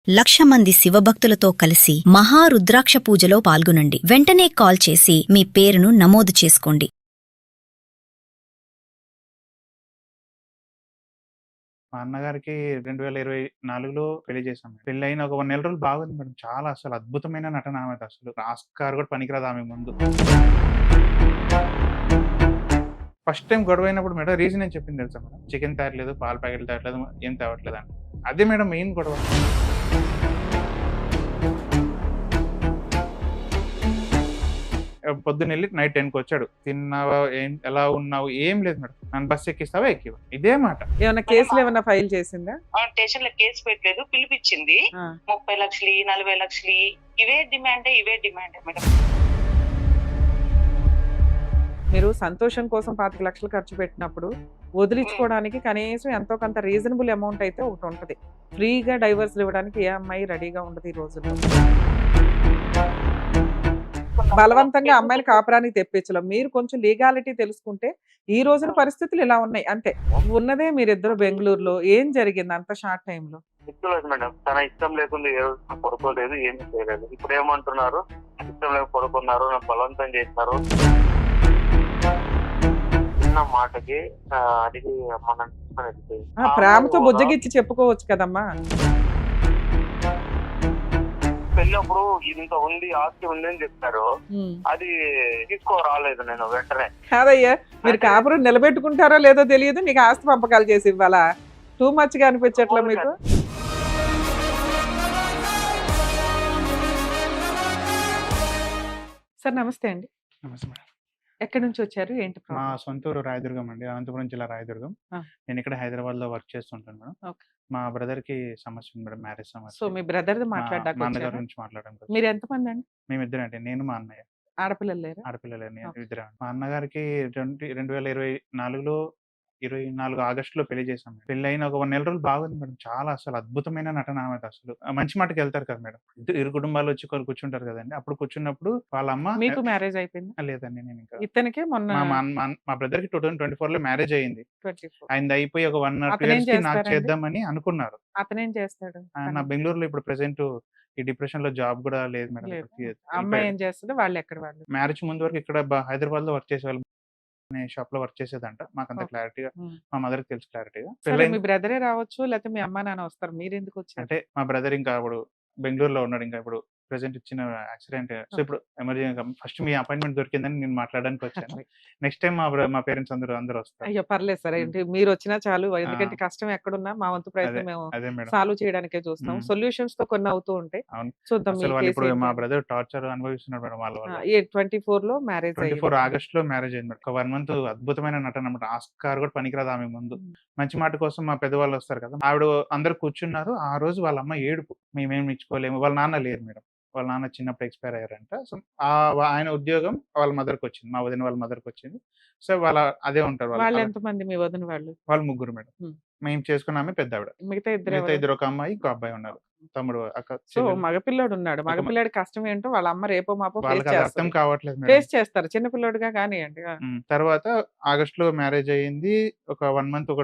1,00,000 మంది శివభక్తులతో కలిసి మహారుద్రాక్ష పూజలో పాల్గొనండి. వెంటనే కాల్ చేసి మీ పేరును నమోదు చేసుకోండి. మా అన్నగారికి 2024లో పెళ్లి చేశాం. పెళ్లయిన ఒక 1 నెల రోజులు బాగుంది మేడం. చాలా అసలు అద్భుతమైన నటన ఆమెది అసలు. ఆస్కార్ కూడా పనికిరాదు ఆమె ముందు. ఫస్ట్ టైమ్ గొడవైనప్పుడు మేడం రీజన్ ఏం చెప్పింది తెలుసా మేడం? చికెన్ తేవట్లేదు, పాల ప్యాకెట్లు తేవట్లేదు, ఏం తేవట్లేదు అని. అదే మేడం మెయిన్ గొడవ. పొద్దునెళ్ళి నైట్ 10కి వచ్చాడు. తిన్నావా? ఎలా ఉన్నావు? ఏం లేదు మేడం. నన్ను బస్ ఎక్కిస్తావా? ఎక్కివా? ఇదే మాట. ఏమన్నా కేసులు ఏమన్నా ఫైల్ చేసిందా? స్టేషన్ లో కేసు పెట్టలేదు, పిలిపించింది. 30 లక్షలు 40 లక్షలు ఇవే డిమాండ్ మేడం. మీరు సంతోషం కోసం 25 లక్షలు ఖర్చు పెట్టినప్పుడు వదిలించుకోవడానికి కనీసం ఎంతో కొంత రీజనబుల్ అమౌంట్ అయితే ఒకటి ఉంటది. ఫ్రీగా డైవర్స్ ఇవ్వడానికి ఏ అమ్మాయి రెడీగా ఉండదు ఈ రోజుల్లో. బలవంతంగా అమ్మాయిని కాపురానికి తెప్పించలేం. మీరు కొంచెం లీగాలిటీ తెలుసుకుంటే ఈ రోజున పరిస్థితులు ఇలా ఉన్నాయి అంతే. ఉన్నదే మీరిద్దరు బెంగళూరులో. ఏం జరిగింది అంత షార్ట్ టైమ్ లో? ఇష్టలేదు మేడం. తన ఇష్టం లేకుండా ఏ రోజు పడుకోలేదు, ఏమీ చేయలేదు. ఇప్పుడు ఏమంటున్నారు? ఇష్టం లేక పడుకున్నారు, నన్ను బలవంతం చేస్తారు. చిన్న మాటకి అడిగి ప్రేమతో బుజ్జగిచ్చి చెప్పుకోవచ్చు కదమ్మా. పెళ్ళప్పుడు ఇంత ఉంది, ఆస్తి ఉంది అని చెప్పారు. అది తీసుకోరాలేదు నేను వెంటనే. కాదయ్యా, మీరు కాపురం నిలబెట్టుకుంటారో లేదో తెలియదు, మీకు ఆస్తి పంపకాలు చేసి ఇవ్వాలా? టూ మచ్ గా అనిపించట్లా మీకు? సార్ నమస్తే అండి. నమస్తే మేడం. ఎక్కడి నుంచి వచ్చారు? ఏంటి మా ప్రాబ్లం? సొంతూరు రాయదుర్గం అండి. అనంతపురం జిల్లా రాయదుర్గం. నేను ఇక్కడ హైదరాబాద్ లో వర్క్ చేస్తుంటాను మేడం. ఓకే. మా బ్రదర్ కి సమస్య ఉంది మేడం, మ్యారేజ్ సో సమస్య. మీ బ్రదర్ మా మాట్లాడడానికి నాన్నగారి వచ్చారా? గురించి మాట్లాడడానికి మీరు ఎంతమంది అండి? మేమిద్దరం అండి. నేను మా అన్నయ్య. ఆడపిల్లలు లేరా? ఆడపిల్లలే ఓకే. ఇద్దరం. మా అన్నగారికి 2024లో 24 ఆగస్టులో పెళ్లి చేశాం. పెళ్లయిన ఒక 1 నెల రోజులు బాగుంది మేడం. చాలా అసలు అద్భుతమైన నటన ఆమెది అసలు. మంచి మాటకి వెళ్తారు కదా మేడం. ఇరు కుటుంబాలు వచ్చి కూర్చుంటారు కదండి. అప్పుడు కూర్చున్నప్పుడు వాళ్ళ అమ్మ మీకు మ్యారేజ్ అయిపోయింది? లేదండి, నేను ఇంకా ఇతనికి మొన్న మా బ్రదర్ కి 2024లో మ్యారేజ్ అయ్యింది. 24. ఆయనది అయిపోయి ఒక 1 or 2 అతనేం ఇయర్స్ కి నాకు చేస్తారండి? చేద్దామని అనుకున్నారు. అతనేం చేస్తాడు? నా బెంగళూరులో ఇప్పుడు ప్రెసెంట్ ఈ డిప్రెషన్ లో జాబ్ కూడా లేదు మేడం. లేదు. అమ్మాయి ఏం చేస్తుంది? వాళ్ళు ఎక్కడ వాళ్ళు? మ్యారేజ్ ముందు వరకు ఇక్కడ హైదరాబాద్ లో వర్క్ చేసేవాళ్ళు. షాప్ లో వర్క్ చేసేదంట. మాకంత ఓకే. క్లారిటీగా ఉమ్. మా మదర్ కి తెలుసు క్లారిటీగా. సరే, పెళ్ళైన మీ బ్రదరే రావచ్చు, లేకపోతే మీ అమ్మా నాన్న వస్తారు, మీరు ఎందుకు వచ్చారు? అంటే మా బ్రదర్ ఇంకా అప్పుడు బెంగళూరులో ఉన్నాడు. ఇంకా ఇప్పుడు ప్రెసెంట్ ఇచ్చిన యాక్సిడెంట్. సో ఇప్పుడు ఎమర్జెన్సీ ఫస్ట్ మీ అపాయింట్మెంట్ దొరికిందని నేను మాట్లాడడానికి వచ్చాను. నెక్స్ట్ టైం మా పేరెంట్స్ అందరూ వస్తారు. అయ్యో పర్లేదు సార్, ఏంటి మీరు వచ్చినా చాలు. ఎందుకంటే కష్టం ఎక్కడున్నా మా వంతు అదే ప్రయత్నం మేము అదే మేడం. సాల్వ్ చేయడానికే చూస్తాం. ఉమ్. సొల్యూషన్స్ తో కొన్ని అవుతూ ఉంటాయి. అవును. చూద్దాం మీ అసలు వాళ్ళు కేసు ఇప్పుడు ఏంటి మా అని. బ్రదర్ టార్చర్ అనుభవిస్తున్నాడు మేడం వాళ్ళ వల్ల. 24 లో మ్యారేజ్ 24 అయ్యింది. ఆగస్టులో మ్యారేజ్ అయింది మేడం. ఒక 1 మంత్ అద్భుతమైన నటన అన్నమాట. ఆస్కార్ కూడా పనికిరాదు ఆమె ముందు. మంచి మాట కోసం మా పెద్దవాళ్ళు వస్తారు కదా. ఆవిడ అందరూ కూర్చున్నారు. ఆ రోజు వాళ్ళ అమ్మ ఏడుపు. మేమేమి ఇచ్చుకోలేము. వాళ్ళ నాన్న లేరు మేడం. వాళ్ళ నాన్న చిన్నప్పుడు ఎక్స్పైర్ అయ్యారంట. సో ఆయన ఉద్యోగం వాళ్ళ మదర్కి వచ్చింది. మా వదిన వాళ్ళ మదర్కి వచ్చింది. సో అదే ఉంటారు వాళ్ళు వాళ్ళు. ఎంతమంది మీ వదిన వాళ్ళు? వాళ్ళు ముగ్గురు మేడం. ఉమ్. మేము చేసుకున్న ఆమె పెద్ద ఆవిడ. మిగతా ఇద్దరు మిగతా ఎవరు? ఇద్దరు, ఒక అమ్మాయి ఇంకో అబ్బాయి ఉన్నారు. తమ్ముడు అక్క సో చెల్లెలు. మగపిల్లోడు ఉన్నాడు. మగపిల్లాడి కష్టం ఏంటో వాళ్ళ అమ్మ రేపో మాపో ఫేస్ వాళ్ళకి అది అర్థం చేస్తారు. కావట్లేదు మేడం. ఫేస్ చేస్తారు, చిన్నపిల్లోడుగా కానివ్వండి. తర్వాత ఆగస్టులో మ్యారేజ్ అయ్యింది. ఒక 1 మంత్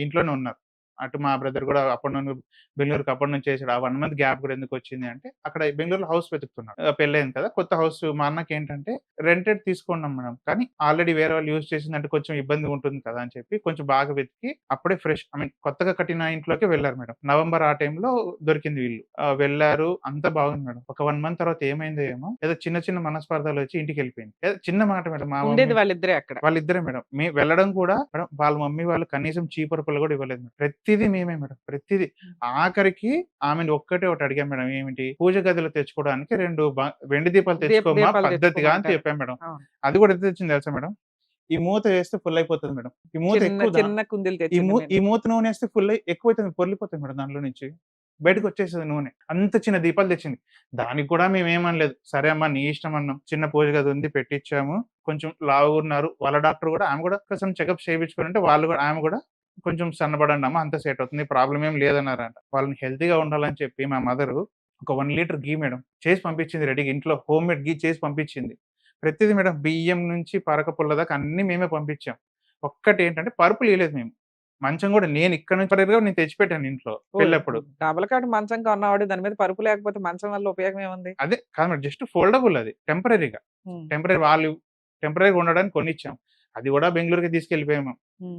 ఇంట్లోనే ఉన్నారు. అటు మా బ్రదర్ కూడా అప్పటి నుండి బెంగళూరుకి అప్పటి నుంచి చేసాడు. ఆ 1 మంత్ గ్యాప్ కూడా ఎందుకు వచ్చింది అంటే అక్కడ బెంగళూరులో హౌస్ వెతుకుతున్నాడు. పెళ్ళయింది కదా, కొత్త హౌస్. మా అన్నకి ఏంటంటే రెంటెడ్ తీసుకున్నాం మేడం. కానీ ఆల్రెడీ వేరే వాళ్ళు యూజ్ చేసిందంటే కొంచెం ఇబ్బంది ఉంటుంది కదా అని చెప్పి కొంచెం బాగా వెతికి అప్పుడే ఫ్రెష్ కొత్తగా కట్టిన ఇంట్లోకి వెళ్ళారు మేడం. నవంబర్ ఆ టైంలో దొరికింది వీళ్ళు. వెళ్ళారు, అంతా బాగుంది మేడం. ఒక 1 మంత్ తర్వాత ఏమైందో ఏమో, ఏదో చిన్న చిన్న మనస్పర్ధాలు వచ్చి ఇంటికి వెళ్ళిపోయింది. ఏదో చిన్న మాట మేడం. మా ఉండేది మమ్మీ వాళ్ళిద్దరే అక్కడ. వాళ్ళిద్దరే మేడం. వెళ్ళడం కూడా మేడం, వాళ్ళ మమ్మీ వాళ్ళు కనీసం చీపురు కూడా ఇవ్వలేదు మేడం. ప్రతిదీ మేమే మేడం. ప్రతిదీ. ఆఖరికి ఆమెను ఒకటి అడిగాం మేడం. ఏమిటి? పూజ గదిలో తెచ్చుకోవడానికి 2 వెండి దీపాలు తెచ్చుకోమా దీపాలు పద్ధతిగా అని తెచ్చుకోమంటారు. చెప్పాం మేడం. అవును. అది కూడా ఎంత తెచ్చింది తెలుసా మేడం? ఈ మూత వేస్తే ఫుల్ అయిపోతుంది మేడం. ఈ మూత చిన్న ఎక్కువ చిన్న కుందీలు తెచ్చింది ఈ మూత నూనె వేస్తే ఎక్కువైతుంది, పొర్లిపోతుంది మేడం. దానిలో నుంచి బయటకు వచ్చేసేది నూనె. అంత చిన్న దీపాలు తెచ్చింది. దానికి కూడా మేమేమనలేదు. సరే అమ్మా నీ ఇష్టం అన్నాం. చిన్న పూజ గది ఉంది, పెట్టించాము. కొంచెం లావుగా ఉన్నారు. వాళ్ళ డాక్టర్ కూడా, ఆమె కూడా కొంచెం చెకప్ చేయించుకుంటే ఆమె కూడా కొంచెం సన్నబడండి అమ్మ, అంత సెట్ అవుతుంది, ప్రాబ్లం ఏం లేదన్నారంట. వాళ్ళని హెల్తీగా ఉండాలని చెప్పి మా మదర్ ఒక 1 లీటర్ ఘీ మేడం చేసి పంపించింది రెడీగా. ఇంట్లో హోమ్ మేడ్ ఘీ చేసి పంపించింది. ప్రతిదీ మేడం, బియ్యం నుంచి పరక పుల్ల దాకా అన్ని మేమే పంపించాం. ఒక్కటి ఏంటంటే పరుపులు ఇయలేదు మేము. మంచం కూడా నేను ఇక్కడ నుంచి నేను తెచ్చిపెట్టాను ఇంట్లో పెళ్ళప్పుడు. డబల్ కాట్ మంచం కొన్నవాడు దాని మీద పరుపు లేకపోతే మంచం వల్ల ఉపయోగం ఏముంది? అదే కాదు మేడం, జస్ట్ ఫోల్డబుల్ అది టెంపరరీగా. వాళ్ళు టెంపరరీగా ఉండడానికి కొనిచ్చాం. అది కూడా బెంగుళూరుకి తీసుకెళ్ళిపోయాము.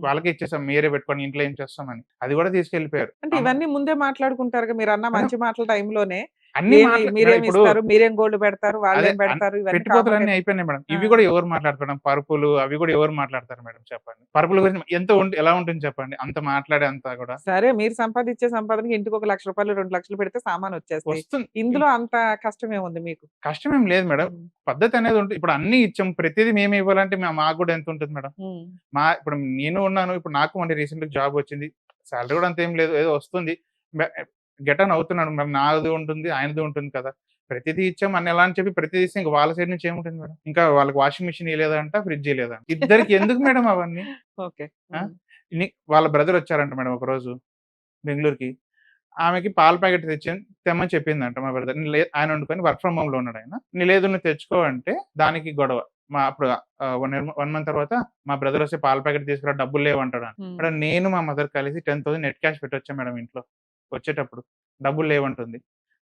వాళ్ళకే ఇచ్చేసాం, మీరే పెట్టుకొని ఇంట్లో ఏం చేస్తామని. అది కూడా తీసుకెళ్ళిపోయారు. అంటే ఇవన్నీ ముందే మాట్లాడుకుంటారు మీరు అన్న మంచి మాటల టైంలోనే. అన్ని మీరేం ఇప్పుడు ఇస్తారు, మీరేం గోల్డ్ పెడతారు, అదే వాళ్ళేం పెడతారు, ఇవన్నీ పెట్టుకోతలు అన్ని common. అయిపోయినాయి మేడం. ఇవి ఆ. కూడా ఎవరు మాట్లాడతారు? పరుపులు అవి కూడా ఎవరు మాట్లాడతారు మేడం చెప్పండి? పరుపుల గురించి ఎలా ఉంటుంది చెప్పండి? అంత మాట్లాడే అంతా కూడా సరే మీరు సంపాదించే సంపాదనకి ఇంటికి ఒక 1,00,000 రూపాయలు 2,00,000 పెడితే సామాన్ వచ్చేస్తాయి. వస్తుంది. ఇందులో అంత కష్టం ఏముంది మీకు? కష్టమేం లేదు మేడం. ఉమ్. పద్ధతి అనేది ఉంటుంది. ఇప్పుడు అన్ని ఇచ్చాం, ప్రతిదీ మేము ఇవ్వాలంటే మాకు కూడా ఎంత ఉంటుంది మేడం? ఉమ్. ఇప్పుడు నేను ఉన్నాను, ఇప్పుడు నాకు మొన్న రీసెంట్ జాబ్ వచ్చింది. సాలరీ కూడా అంత ఏం లేదు, ఏదో వస్తుంది. గెట్ ఆన్ అవుతున్నాడు. మరి నాది ఉంటుంది, ఆయనది ఉంటుంది కదా. ప్రతిదీ ఇచ్చాం అని ఎలా అని చెప్పి ప్రతిదీ ఇస్తే ఇంకా వాళ్ళ సైడ్ నుంచి ఏముంటుంది మేడం? ఇంకా వాళ్ళకి వాషింగ్ మిషన్ ఇవ్వలేదంట, ఫ్రిడ్జ్ ఇవ్వలేదంట. ఇద్దరికి ఎందుకు మేడం అవన్నీ? ఓకే. ఆ? వాళ్ళ బ్రదర్ వచ్చారంట మేడం ఒక రోజు బెంగళూరుకి. ఆమెకి పాల ప్యాకెట్ తెమ్మని చెప్పిందంట మా బ్రదర్. ఆయన వండుకొని వర్క్ ఫ్రమ్ హోమ్ లో ఉన్నాడు ఆయన. నీ లేదు నువ్వు తెచ్చుకో అంటే దానికి గొడవ. అప్పుడు 1 మంత్ తర్వాత మా బ్రదర్ వస్తే పాల ప్యాకెట్ తీసుకురా, డబ్బులు లేవంటాడు. మేడం నేను మా మదర్ కలిసి 10,000 నెట్ క్యాష్ పెట్టొచ్చా మేడం ఇంట్లో వచ్చేటప్పుడు? డబ్బులు లేవంటుంది.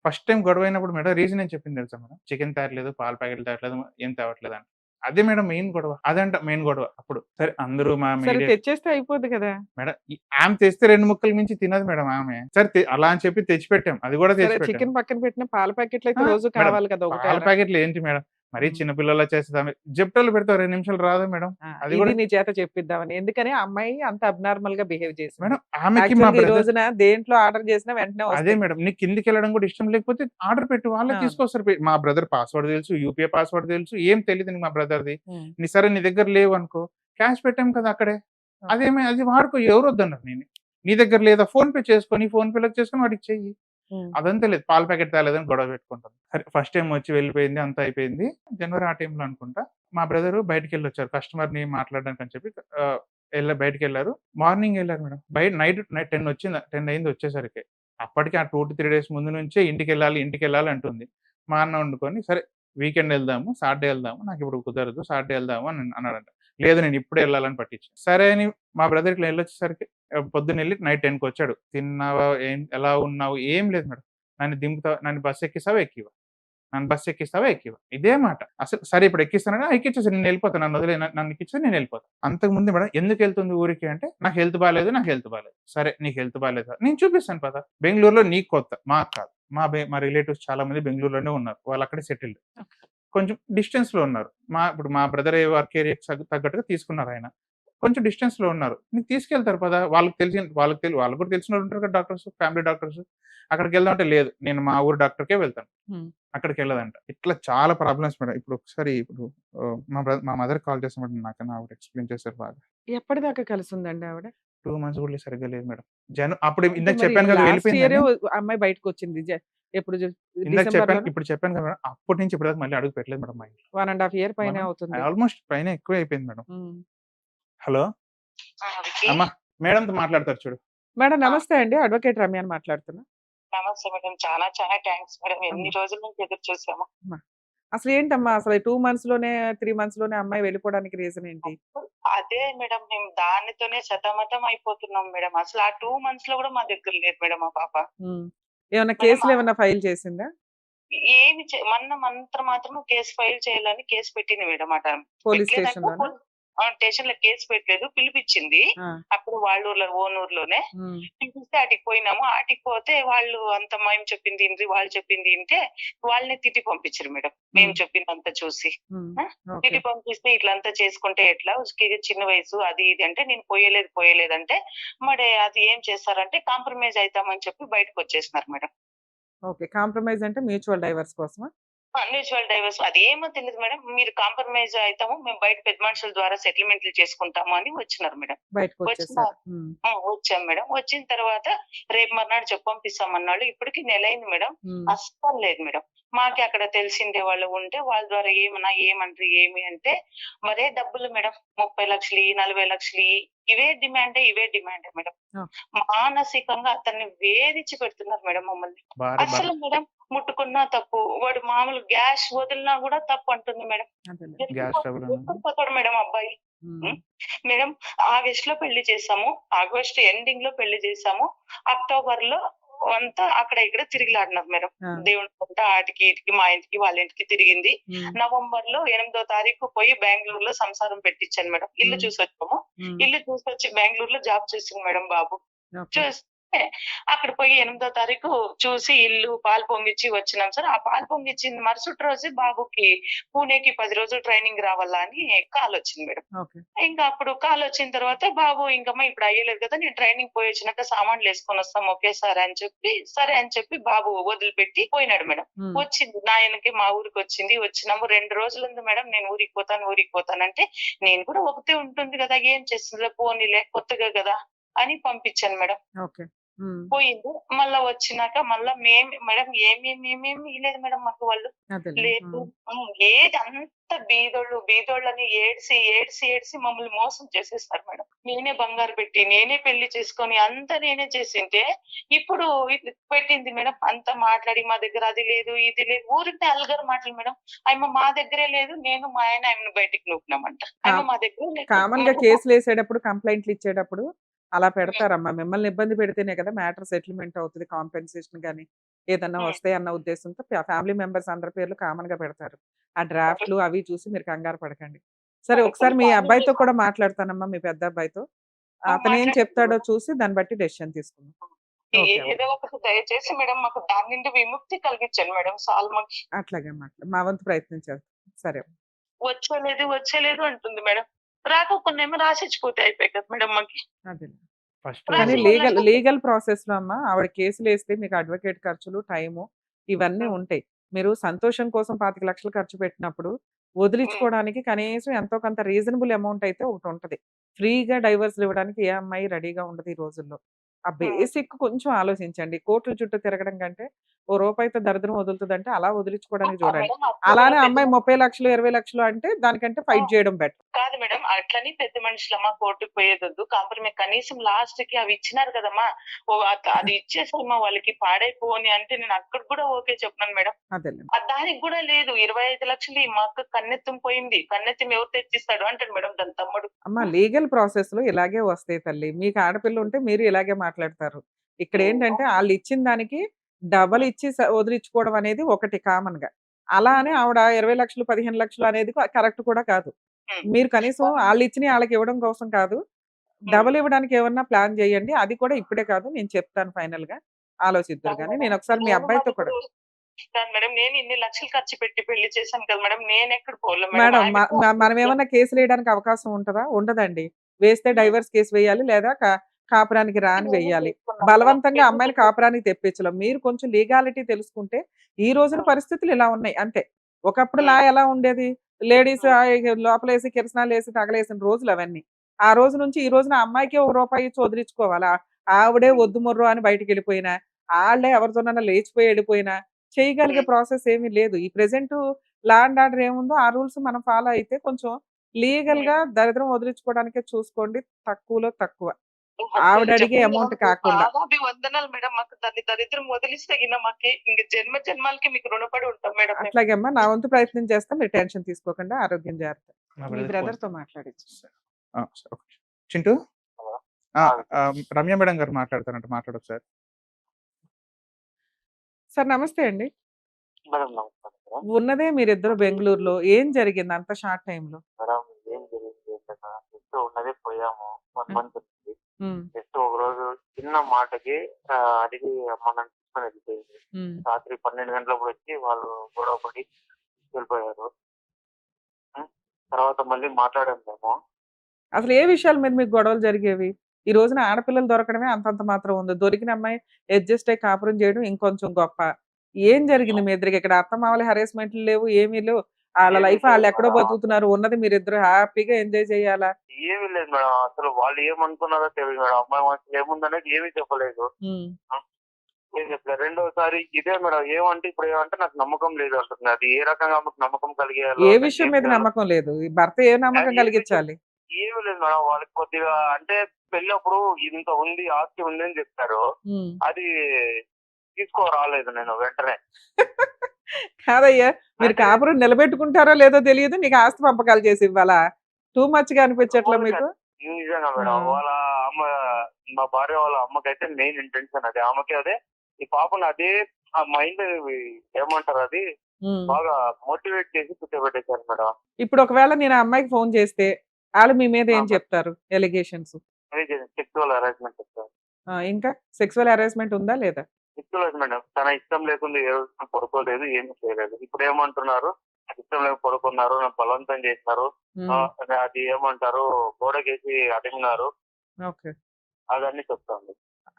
ఫస్ట్ టైం గొడవ అయినప్పుడు మేడం రీజన్ ఏం చెప్పింది తెలుసా మేడం? చికెన్ తేవట్లేదు, పాల ప్యాకెట్లు తేవట్లేదు, ఏం తేవట్లేదు అంట. అదే మేడం మెయిన్ గొడవ. అదంట మెయిన్ గొడవ. అప్పుడు సరే అందరూ మా సరే మీడియా తెచ్చేస్తే అయిపోద్ది కదా. మేడం ఆమె తెస్తే 2 ముక్కల మించి తినదు మేడం ఆమె. సరే అలా అని చెప్పి తెచ్చిపెట్టాం. అది కూడా సరే తెచ్చిపెట్టాం. చికెన్ పక్కన పెట్టిన పాల ప్యాకెట్లు అయితే ఆ, రోజు మేడం, కావాలి కదా ఒకటి పాల అర. ప్యాకెట్లు ఏంటి మేడం? మరీ చిన్నపిల్లలా చేస్తుంది. జెప్టోలో పెడతావు 2 నిమిషాలు రాదా మేడం? అది ఇది కూడా నీ చేత చెప్పిద్దామని. ఎందుకని ఆ అమ్మాయి అంత అబ్నార్మల్ గా బిహేవ్ చేసింది. మేడం ఆమెకి మా యాక్చువల్గా ఈ బ్రదర్ రోజున దేంట్లో ఆర్డర్ చేసినా వెంటనే అదే వస్తాయి. మేడం, నీకు కిందికి వెళ్ళడం కూడా ఇష్టం లేకపోతే ఆర్డర్ పెట్టు, వాళ్ళే అవును. తీసుకొస్తారు. మా బ్రదర్ పాస్వర్డ్ తెలుసు, యూపీఐ పాస్వర్డ్ తెలుసు, ఏం తెలియదు మా బ్రదర్ది. ఉమ్. సరే నీ దగ్గర లేవు అనుకో, క్యాష్ పెట్టాం కదా అక్కడే, అది వాడుకో, ఎవరు వద్దన్నారు. నీ దగ్గర లేదా ఫోన్ పే చేసుకొని, ఫోన్ పేలోకి చేసుకొని వాడికి చెయ్యి. ఉమ్. అదంతా లేదు, పాల ప్యాకెట్ తేలేదని గొడవ పెట్టుకుంటాం. సరే ఫస్ట్ టైం వచ్చి వెళ్ళిపోయింది, అంతా అయిపోయింది. జనవరి ఆ టైంలో అనుకుంటా మా బ్రదర్ బయటకి వెళ్ళి వచ్చారు కస్టమర్ ని మాట్లాడడానికి అని చెప్పి. బయటకి వెళ్ళారు. మార్నింగ్ వెళ్ళారు మేడం. బయట నైట్ 10 వచ్చింది, 10 అయింది వచ్చేసరికి. అప్పటికి ఆ 2 to 3 డేస్ ముందు నుంచే ఇంటికి వెళ్ళాలి అంటుంది. మా అన్న వండుకొని సరే వీకెండ్ వెళ్దాము, సాటర్డే వెళ్దాము, నాకు ఇప్పుడు కుదరదు, సాటర్డే వెళ్దాము అని అన్నాడంట. లేదు నేను ఇప్పుడే వెళ్ళాలని పట్టించాను. సరే అని మా బ్రదర్కి వెళ్ళొచ్చేసరికి పొద్దున్న వెళ్ళి నైట్ 10కి వచ్చాడు. తిన్నావా, ఎలా ఉన్నావు, ఏం లేదు మేడం. నన్ను బస్సు ఎక్కిస్తావా ఎక్కివా, నన్ను బస్సు ఎక్కిస్తావా ఎక్కివా, ఇదే మాట. అసలు సరే ఇప్పుడు ఎక్కిస్తానంటే ఎక్కించేసి నేను వెళ్ళిపోతాను, నన్ను వదిలే, నన్ను ఎక్కించేసి నేను వెళ్ళిపోతాను. అంతకు ముందు మేడం ఎందుకు వెళ్తుంది ఊరికి అంటే నాకు హెల్త్ బాగాలేదు. సరే నీకు హెల్త్ బాగాలేదు, నేను చూపిస్తాను పద. బెంగళూరులో నీకు కొత్త, మాకు కాదు. మా రిలేటివ్స్ చాలా మంది బెంగళూరులోనే ఉన్నారు, వాళ్ళు అక్కడే సెటిల్డ్. కొంచెం డిస్టెన్స్ లో ఉన్నారు. ఇప్పుడు మా బ్రదర్ వర్క్ ఏరియాకి తగ్గట్టుగా తీసుకున్నారు ఆయన. కొంచెం డిస్టెన్స్ లో ఉన్నారు, నీకు తీసుకెళ్తారు పదా. వాళ్ళకు కూడా తెలిసిన వాళ్ళు ఉంటారు కదా డాక్టర్స్, ఫ్యామిలీ డాక్టర్స్. అక్కడికి వెళ్దాం అంటే లేదు, నేను మా ఊరు డాక్టర్కే వెళ్తాను, అక్కడికి వెళ్ళదంట. ఇట్లా చాలా ప్రాబ్లమ్స్ మేడం. ఇప్పుడు మా మదర్ కాల్ చేస్తామంటే నాకన్నా ఆవిడ ఎక్స్ప్లెయిన్ చేశారు బాగా. ఎప్పటిదాకా కలిసి ఉందండి ఆవిడ? 2 months కూడా సరిగ్గా లేదు మేడం. అప్పుడు అంటే ఇందాక మరి చెప్పాను కదా లాస్ట్ ఇయర్ వెళ్ళిపోయిందని. అమ్మాయి బయటకు వచ్చింది. ఎప్పుడు ఇందాక డిసెంబర్ లో ఇప్పుడు చెప్పాను కదా మేడం, అప్పటి నుంచి ఇప్పటిదాకా మళ్ళీ అడుగు పెట్టలేదు మేడం మా ఇంట్లో. 1.5 year పైన అవుతుంది. ఆల్మోస్ట్ పైన ఎక్కువ అయిపోయింది మేడం. ఉమ్. హలో విక్కీ, అమ్మా, మేడంతో మాట్లాడతారు చూడు. మేడం నమస్తే అండి, అడ్వకేట్ రమ్య అని మాట్లాడుతున్నా. నమస్తే మేడం. చాలా చాలా థ్యాంక్స్ మేడం. ఎన్ని అమ్మా. రోజుల నుంచి ఎదురు చూసాము. అసలు ఏంటమ్మా, అసలు 2 months లోనే 3 months లోనే అమ్మాయి వెళ్ళిపోవడానికి రీజన్ ఏంటి? అదే మేడం, మేము దానితోనే సతమతం అయిపోతున్నాం మేడం. అసలు ఆ 2 months లో కూడా మా దగ్గర లేదు మేడం మా పాప. ఏమన్నా కేసులు ఏమన్నా ఫైల్ చేసిందా? ఏమి మొన్న మాత్రం కేసు ఫైల్ చేయాలని కేసు పెట్టింది మేడం. అట పోలీస్ స్టేషన్ లోనా? స్టేషన్ లో కేసు పెట్టలేదు, పిలిపించింది. అప్పుడు వాళ్ళ ఊర్లో, ఓన్ ఊర్లోనే పిలిపిస్తే అటుకి పోయినాము. అటుకి పోతే వాళ్ళు అంత మేము చెప్పింది ఇంటి, వాళ్ళు చెప్పింది ఇంటే వాళ్ళని తిట్టి పంపించారు మేడం. మేము చెప్పిందంతా చూసి తిట్టి పంపిస్తే ఇట్లంతా చేసుకుంటే ఎట్లా, చిన్న వయసు అది ఇది అంటే నేను పోయలేదు అంటే మరి అది ఏం చేస్తారంటే కాంప్రమైజ్ అవుతామని చెప్పి బయటకు వచ్చేసినారు మేడం. ఓకే, కాంప్రమైజ్ అంటే మ్యూచువల్ డైవర్స్ కోసమా? మ్యూచువల్ డైవర్స్ అది ఏమో తెలియదు మేడం. మీరు కాంప్రమైజ్ అవుతాము, మేము బయట పెద్ద మనుషుల ద్వారా సెటిల్మెంట్లు చేసుకుంటాము అని వచ్చినారు మేడం. బయటకు వచ్చేసారు. వచ్చాం మేడం. వచ్చిన తర్వాత రేపు మర్నాడు పంపిస్తామన్నాడు. ఇప్పటికి నెల అయింది మేడం, అస్సలు లేదు మేడం. మాకి అక్కడ తెలిసిందే వాళ్ళు ఉంటే వాళ్ళ ద్వారా ఏమంటారు ఏమి అంటే మరే డబ్బులు మేడం. 30 లక్షలు, 40 లక్షలు, ఇవే డిమాండే మేడం. మానసికంగా అతన్ని వేధించి పెడుతున్నారు మేడం మమ్మల్ని. అసలు మేడం ముట్టుకున్నా తప్పు, వాడు మామూలు గ్యాస్ వదిలినా కూడా తప్పు అంటుంది మేడం. గ్యాస్ ట్రబుల్ పోతాడు మేడం అబ్బాయి. ఉమ్, మేడం ఆగస్ట్ లో పెళ్లి చేసాము. ఆగస్ట్ ఎండింగ్ లో పెళ్లి చేసాము. అక్టోబర్ లో అంతా అక్కడ ఇక్కడ తిరిగిలాడినారు మేడం. ఆ, దేవుడి పంట ఆటికి ఇటుకి మా ఇంటికి వాళ్ళ ఇంటికి తిరిగింది. ఉమ్, నవంబర్ లో 8వ తారీఖు పోయి బెంగళూరులో సంసారం పెట్టించాను మేడం. ఇల్లు ఉమ్, చూసి వచ్చాము. ఉమ్, ఇల్లు చూసి వచ్చి బెంగళూరులో జాబ్ చేసింది మేడం బాబు. ఓకే. చూస్తే అక్కడ పోయి 8వ తారీఖు చూసి ఇల్లు పాలు పొంగిచ్చి వచ్చినాం సార్. ఆ పాలు పొంగిచ్చింది మరుసటి రోజు బాబుకి పూణేకి 10 రోజులు ట్రైనింగ్ రావాలా అని కాల్ వచ్చింది మేడం. ఓకే. ఇంకా అప్పుడు కాల్ వచ్చిన తర్వాత బాబు ఇంకమ్మా ఇప్పుడు అయ్యలేదు కదా, నేను ట్రైనింగ్ పోయి వచ్చినాక సామాన్లు వేసుకొని వస్తాం ఒకేసారి అని చెప్పి సరే అని చెప్పి బాబు వదిలిపెట్టి పోయినాడు మేడం. ఉమ్, వచ్చింది నాయనకి మా ఊరికి వచ్చింది. వచ్చినాము 2 రోజులు ఉంది మేడం. నేను ఊరికి పోతాను అంటే నేను కూడా ఒకతే ఉంటుంది కదా, ఏం చేస్తుందిలే పోనీలే కొత్తగా కదా అని పంపించాను మేడం. ఓకే. ఉమ్, పోయింది. మళ్ళా వచ్చినాక మళ్ళా మేడం ఏమేమి ఇలేదు మేడం మాకు వాళ్ళు అదేలే. లేదు. ఉమ్, ఏది అంత బీదోళ్ళని ఏడ్చి మమ్మల్ని మోసం చేసేస్తారు మేడం. నేనే బంగారు పెట్టి నేనే పెళ్లి చేసుకొని అంతా నేనే చేసింటే ఇప్పుడు ఇది పెట్టింది మేడం. అంతా మాట్లాడి మా దగ్గర అది లేదు ఇది లేదు ఊరికి అల్గర్ మాటలు మేడం. ఆయమ్మ మా దగ్గరే లేదు, నేను మా ఆయనను బయటికి నూపినామంట. ఆయమ్మ మా దగ్గర కామన్ గా లేదు. కేసులు వేసేటప్పుడు కంప్లైంట్లు ఇచ్చేటప్పుడు అలా పెడతారమ్మా. మిమ్మల్ని ఇబ్బంది పెడితేనే కదా మ్యాటర్ సెటిల్మెంట్ అవుతుంది, కాంపెన్సేషన్ గానీ ఏదన్నా వస్తాయి అన్న ఉద్దేశంతో ఫ్యామిలీ మెంబర్స్ అందరి పేర్లు కామన్ గా పెడతారు. ఆ డ్రాఫ్ట్లు అవి చూసి మీరు కంగారు పడకండి. సరే ఒకసారి మీ అబ్బాయితో కూడా మాట్లాడతానమ్మా, మీ పెద్ద అబ్బాయితో. అతను ఏం చెప్తాడో చూసి దాన్ని బట్టి డెసిషన్ తీసుకుందాం. ఓకే అమ్మా. ఏదో ఒకటి దయచేసి మేడం మాకు దాని నుండి విముక్తి కలిగించండి మేడం. సాల్మకి అట్లాగే మా వంతు ప్రయత్నం చేస్తాం. సరే అమ్మా. వచ్చేలేదు అంటుంది మేడం. రాకుండా ఏమో రాసిచ్చిపోతే అయిపోయి కదా మేడం మాకి. అదే. ఫస్ట్ కానీ రాసివ్వాలంటే లీగల్ ప్రాసెస్ లో అమ్మా ఆవిడ కేసులు వేస్తే మీకు అడ్వకేట్ ఖర్చులు, టైము ఇవన్నీ ఉంటాయి. మీరు సంతోషం కోసం 25 లక్షలు ఖర్చు పెట్టినప్పుడు వదిలించుకోవడానికి కనీసం ఎంతో కొంత రీజనబుల్ అమౌంట్ అయితే ఒకటి ఉంటది. ఫ్రీగా డైవర్స్ ఇవ్వడానికి ఏ అమ్మాయి రెడీగా ఉండదు ఈ రోజుల్లో. ఆ బేసిక్ కొంచెం ఆలోచించండి. కోర్టుల చుట్టూ తిరగడం కంటే ఓ రూపాయితో దరిద్రం వదులుతుందంటే అలా వదిలించుకోవడానికి చూడండి. మేడం అప్పుడు అలానే పెద్ద అమ్మాయి 30 లక్షలు 20 లక్షలు అంటే దానికంటే ఫైట్ చేయడం బెటర్. కాదు మేడం, అట్లని పెద్ద మనుషులమ్మా కోర్టుకు పోయేదొద్దు. కాంప్రమైజ్ కనీసం లాస్ట్ కి అవి ఇచ్చినారు కదమ్మా, అది ఇచ్చేసమ్మా వాళ్ళకి పాడైపోని అంటే నేను అక్కడ కూడా ఓకే చెప్పినాను మేడం. అదే. దానికి కూడా లేదు. 25 లక్షలు ఈ మాకు కన్నెత్తం పోయింది. కన్నెత్తం ఎవరు తెచ్చిస్తాడు అంటాడు మేడం దాని తమ్ముడు. అమ్మ లీగల్ ప్రాసెస్ లో ఇలాగే వస్తాయి తల్లి. మీకు ఆడపిల్ల ఉంటే మీరు ఇలాగే మాట్లాడతారు. ఇక్కడ ఏంటంటే ఆళ్ళు ఇచ్చిన దానికి డబల్ ఇచ్చి వదిలించుకోవడం అనేది ఒకటి కామన్ గా. అలా అని ఆవిడ 20 లక్షలు 15 లక్షలు అనేది కరెక్ట్ కూడా కాదు. మీరు కనీసం ఆళ్ళు ఇచ్చినవి ఆళ్ళకి ఇవ్వడం కోసం కాదు, డబల్ ఇవ్వడానికి ఏమన్నా ప్లాన్ చేయండి. అది కూడా ఇప్పుడే కాదు, నేను చెప్తాను ఫైనల్ గా ఆలోచిద్దురు కానీ. నేను ఒకసారి మీ అబ్బాయితో కూడా మేడం నేను ఇన్ని లక్షలు ఖర్చు పెట్టి పెళ్లి చేశాను కదా మేడం, నేను ఎక్కడ పోలే మేడం మనం ఏమన్నా కేసులు వేయడానికి అవకాశం ఉంటుందా? ఉండదండి. వేస్తే డైవర్స్ కేసు వేయాలి, లేదా కాపురానికి రాని వేయాలి. బలవంతంగా అమ్మాయిని కాపురానికి తెప్పించలేం. మీరు కొంచెం లీగాలిటీ తెలుసుకుంటే ఈ రోజున పరిస్థితులు ఇలా ఉన్నాయి అంతే. ఒకప్పుడు లా ఎలా ఉండేది? లేడీస్ లోపలేసి కిరసనాలు వేసి తగలేసిన రోజులు అవన్నీ. ఆ రోజు నుంచి ఈ రోజున అమ్మాయికి ₹1 ఇచ్చి వదిలించుకోవాలా? ఆవిడే వద్దు మొర్రో అని బయటికి వెళ్ళిపోయినా, ఆళ్లే ఎవరితోనన్నా లేచిపోయి వెళ్ళిపోయినా చేయగలిగే ప్రాసెస్ ఏమీ లేదు. ఈ ప్రెజెంట్ లా అండ్ ఆర్డర్ ఏముందో ఆ రూల్స్ మనం ఫాలో అయితే కొంచెం లీగల్ గా దరిద్రం వదిలించుకోవడానికే చూసుకోండి. తక్కువలో తక్కువ ఆవిడ అడిగే అమౌంట్ కాకుండా. వందనాలు మేడం. మాకు దాన్ని దరిద్రం వదిలిస్తే మాకి ఇంక జన్మ జన్మాలకి మీకు రుణపడి ఉంటాం మేడం. అట్లాగే అమ్మా, నా వంతు ప్రయత్నం చేస్తాం. మీరు టెన్షన్ తీసుకోకుండా ఆరోగ్యం జాగ్రత్త. మీ బ్రదర్ తో మాట్లాడచ్చు. చింటూ రమ్య మేడం గారు మాట్లాడతారంట, మాట్లాడొచ్చు సార్. సార్ నమస్తే అండి. మేడం నమస్కారం మేడం. ఉన్నదే మీరిద్దరు బెంగళూరులో, ఏం జరిగింది అంత షార్ట్ టైమ్ లో? మేడం ఏం జరిగింది ఏంటన్నా, జస్ట్ ఉన్నదే పోయాము 1 మంత్ నుంచి. జస్ట్ ఒక రోజు చిన్న మాటకి అడిగి మనం తీసుకొని వెళ్ళిపోయింది. రాత్రి 12 గంటలప్పుడు వచ్చి వాళ్ళు గొడవ పడి వెళ్ళిపోయారు. తర్వాత మళ్ళీ మాట్లాడాము మేము. అసలు ఏ విషయాల మీద మీకు గొడవలు జరిగేవి? ఈ రోజున ఆడపిల్లలు దొరకడమే అంతంత మాత్రం ఉంది. దొరికిన అమ్మాయి అడ్జస్ట్ అయ్యి కాపురం చేయడం ఇంకొంచెం గొప్ప. ఏం జరిగింది మీ ఇద్దరికి? ఇక్కడ అత్తమామల హెరాస్మెంట్లు లేవు, ఏమీ లేవు. వాళ్ళ లైఫ్ వాళ్ళు ఎక్కడో బతుకుతున్నారు. ఉన్నది మీరిద్దరు హ్యాపీగా ఎంజాయ్ చేయాలా? ఏమీ లేదు మేడం, అసలు వాళ్ళు ఏమనుకున్నారో తెలియదు మేడం. అమ్మాయి మనసులో ఏముందనేది ఏమీ చెప్పలేదు. ఏం చెప్పలేదు. రెండోసారి ఇదే మేడం, ఏమంటే ఇప్పుడు ఏమంటే నాకు నమ్మకం లేదు అంటుంది. అది ఏ రకంగా ఆమెకు నమ్మకం కలిగేయాలో ఏ విషయం మీద నమ్మకం లేదు? ఈ భర్త ఏ నమ్మకం కలిగించాలి? ఏమీ లేదు మేడం. వాళ్ళకి కొద్దిగా అంటే పెళ్ళప్పుడు ఇంత ఉంది, ఆస్తి ఉంది అని చెప్తారు. అది తీసుకోరాలేదు నేను వెంటనే. కాదయ్యా, మీరు కాపురం నిలబెట్టుకుంటారో లేదో తెలియదు, నీకు ఆస్తి పంపకాలు చేసి ఇవ్వాలా? టూ మచ్ గా అనిపించట్లా వాళ్ళకి మీకు? నిజంగా మేడం. ఆ! వాళ్ళ అమ్మ మా భార్య వాళ్ళ అమ్మకైతే మెయిన్ ఇంటెన్షన్ అదే. ఆమెకి అదే. ఈ పాపను అదే ఆ మైండ్ ఏమంటారు అది హ్మ్. బాగా మోటివేట్ చేసి కూర్చోబెట్టేశారు మేడం. ఇప్పుడు ఒకవేళ నేను ఆ అమ్మాయికి ఫోన్ చేస్తే ఆళ్ళు మీ మీద ఏం మేడం. చెప్తారు? ఎలిగేషన్స్. సెక్సువల్ హెరాస్మెంట్ చెప్తారు. ఇంకా సెక్సువల్ హెరాస్మెంట్ ఉందా లేదా? Sexual madam. తన ఇష్టం లేకుండా ఏ రోజు పడుకోలేదు, ఏమీ చేయలేదు. ఇప్పుడు ఏమంటున్నారు? నాకు ఇష్టం లేక పడుకున్నారు, నన్ను బలవంతం చేశారు. హ్మ్. అది ఏమంటారు గోడకేసి అడిగినారు. ఓకే. అదన్నీ చెప్తాను.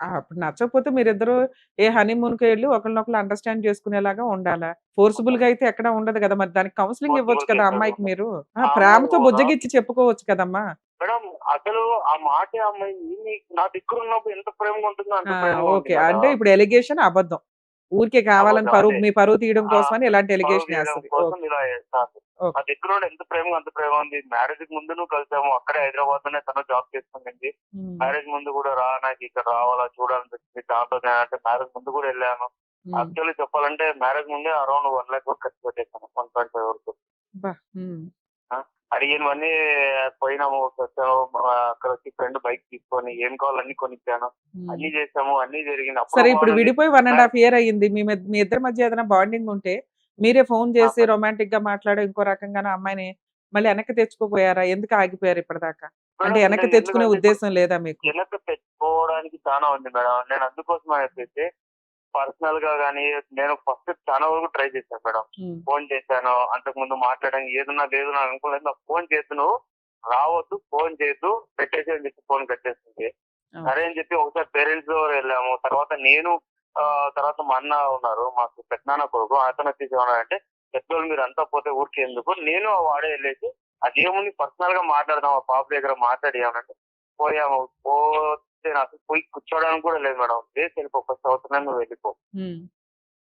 అప్పుడు నచ్చకపోతే మీరిద్దరూ ఏ హనీమూన్‌కో ఎళ్లి ఒకళ్ళనొకళ్ళు అండర్‌స్టాండ్ చేసుకునేలాగా ఉండాలా? ఫోర్సిబుల్‌గా అయితే ఎక్కడ ఉండదు కదా! మరి దానికి కౌన్సెలింగ్ ఇవ్వచ్చు పాసిబుల్ కదా కేసు అమ్మాయికి మీరు. ఆ అమ్మాయి ప్రేమతో కూడా బుజ్జగిచ్చి చెప్పుకోవచ్చు కదమ్మా! మేడం అసలు ఆ మాటే అమ్మాయి నా దగ్గర ఉన్నప్పుడు ఎంత ప్రేమగా ఉంటుందో అంత ఆ! ప్రేమగా ఉంది ఓకే. అంటే మేడం. ఇప్పుడు ఎలిగేషన్ అబద్ధం. ఊరికే కావాలని అబద్ధం అదే. మీ పరువు తీయడం ఆ కోసమని ఇలాంటి పరువు ఎలిగేషన్ తీయడం ఏస్తది. కోసం ఓకే. ఇలా చేస్తారు. ఓకే. నా దగ్గర ఉండి ఎంత ప్రేమగా అంత ప్రేమ ఉంది. మ్యారేజ్ కి ముందు నువ్వు కలిసాము. అక్కడే హైదరాబాద్ లోనే తను జాబ్ చేసుకుంటుంది. హ్మ్. మ్యారేజ్ ముందు కూడా రా నాకు ఇక్కడ రావాలా చూడాలనిపించింది. దాంతో అంటే మ్యారేజ్ ముందు కూడా వెళ్ళాను. హ్మ్. యాక్చువల్లీ చెప్పాలంటే మ్యారేజ్ ముందే అరౌండ్ 1 lakh వరకు ఖర్చు పెట్టేశాను. 1.5 వరకు. అబ్బా! హ్మ్. ఆ! అడిగినవన్నీ పోయినాము. వచ్చాము. అక్కడ వచ్చి ఫ్రెండ్ బైక్ తీసుకొని ఏం కావాలో అన్ని కొనిచ్చాను. హ్మ్. అన్ని చేసాము. అన్ని జరిగింది. అప్పుడు సరే ఇప్పుడు బాగుంది. విడిపోయి 1 ½ ఇయర్ అయింది. మీ ఇద్దరి మధ్య ఏదైనా బాండింగ్ ఉంటే మీరే ఫోన్ చేసి రొమాంటిక్‌గా మాట్లాడో ఇంకో రకంగానో అమ్మాయిని మళ్ళీ వెనక్కి తెచ్చుకోపోయారా? ఎందుకు ఆగిపోయారు ఇప్పటిదాకా? అంటే మేడం వెనక్కి నేను తెచ్చుకునే ఎందుకంటే ఇప్పుడు ఉద్దేశం లేదా మీకు? వెనక్కి తెచ్చుకోవడానికి చాలా ఉంది మేడం. నేను అందుకోసమే చెప్పేసి పర్సనల్ గా గానీ నేను ఫస్ట్ చాలా వరకు ట్రై చేశాను మేడం. హ్మ్. ఫోన్ చేశాను. అంతకుముందు మాట్లాడడానికి ఏదున్నా లేదు నాకు అనుకోలేదు. నాకు ఫోన్ చేసి నువ్వు రావద్దు, ఫోన్ చేయొద్దు, పెట్టేసేయ్ అని చెప్పి ఫోన్ కట్టేసింది. ఓకే. సరే అని చెప్పి ఒకసారి పేరెంట్స్ దగ్గర వెళ్ళాము. తర్వాత నేను తర్వాత మా అన్న ఉన్నారు. మాకు పెద్దనాన్న కొడుకు. అతను వచ్చేసి ఏమన్నాడంటే పెద్దోళ్ళు మీరంతా పోతే ఊరికే ఎందుకు? నేను వాడే వెళ్ళేసి అదేముంది పర్సనల్ గా మాట్లాడదాం ఆ పాప దగ్గర మాట్లాడి ఏమనంటే పోయాము. పోతే నాకు పోయి కూర్చోవడానికి కూడా లేదు మేడం. లేచి వెళ్ళిపో ఫస్ట్ అవసరమే నువ్వు వెళ్ళిపో. హ్మ్.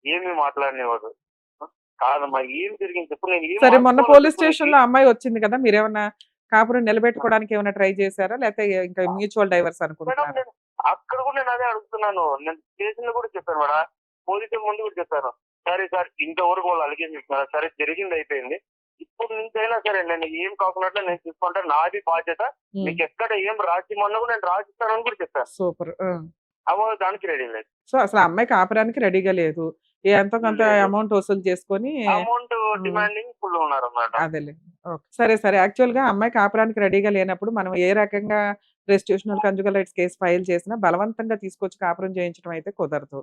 ఏమీ మాట్లాడనివ్వదు. కాదమ్మా ఏం జరిగింది చెప్పు నేను ఏం సరే మొన్న మార్చుకోవాలో పోలీస్ చెప్పు నీకి. స్టేషన్‌లో అమ్మాయి వచ్చింది కదా! మీరేమన్నా కాపురం నిలబెట్టుకోవడానికి ఏమైనా ట్రై చేసారా? లేకపోతే ఇంకా మ్యూచువల్ డైవర్స్ మేడం అనుకుంటున్నారా? నేను అక్కడ కూడా నేను అదే అడుగుతున్నాను. నేను స్టేషన్ లో కూడా చెప్పాను మేడం. పోలీసుల ముందు కూడా చెప్పాను. సరే సార్ ఇంతవరకు వాళ్ళు అలిగేషన్ ఇస్తున్నారు. సరే జరిగింది అయిపోయింది. ఇప్పుడు నుంచైనా సరే నేను ఏం కాకున్నట్లు నేను చూసుకుంటే నాది బాధ్యత. హ్మ్. మీకు ఎక్కడ ఏం రాసిమన్నా కూడా నేను రాసిస్తానని కూడా చెప్పాను. సూపర్. ఆ! అవ్వ దానికి రెడీ లేదు. సో, అసలు ఆ అమ్మాయి కాపురానికి రెడీగా లేదు. ఎంతో కొంత లేదు. అమౌంట్ వసూలు చేసుకొని అమౌంట్ హ్మ్. డిమాండింగ్ ఫుల్ ఉన్నారన్నమాట. అదేలే. ఓకే. సరే, సరే. యాక్చువల్‌గా అమ్మాయి కాపురానికి రెడీగా లేనప్పుడు మనం ఏ రకంగా రెస్టిట్యూషనల్ కంజుగల్ రైట్స్ కేస్ ఫైల్ చేసినా బలవంతంగా తీసుకొచ్చి కాపురం చేయించడం అయితే కుదరదు.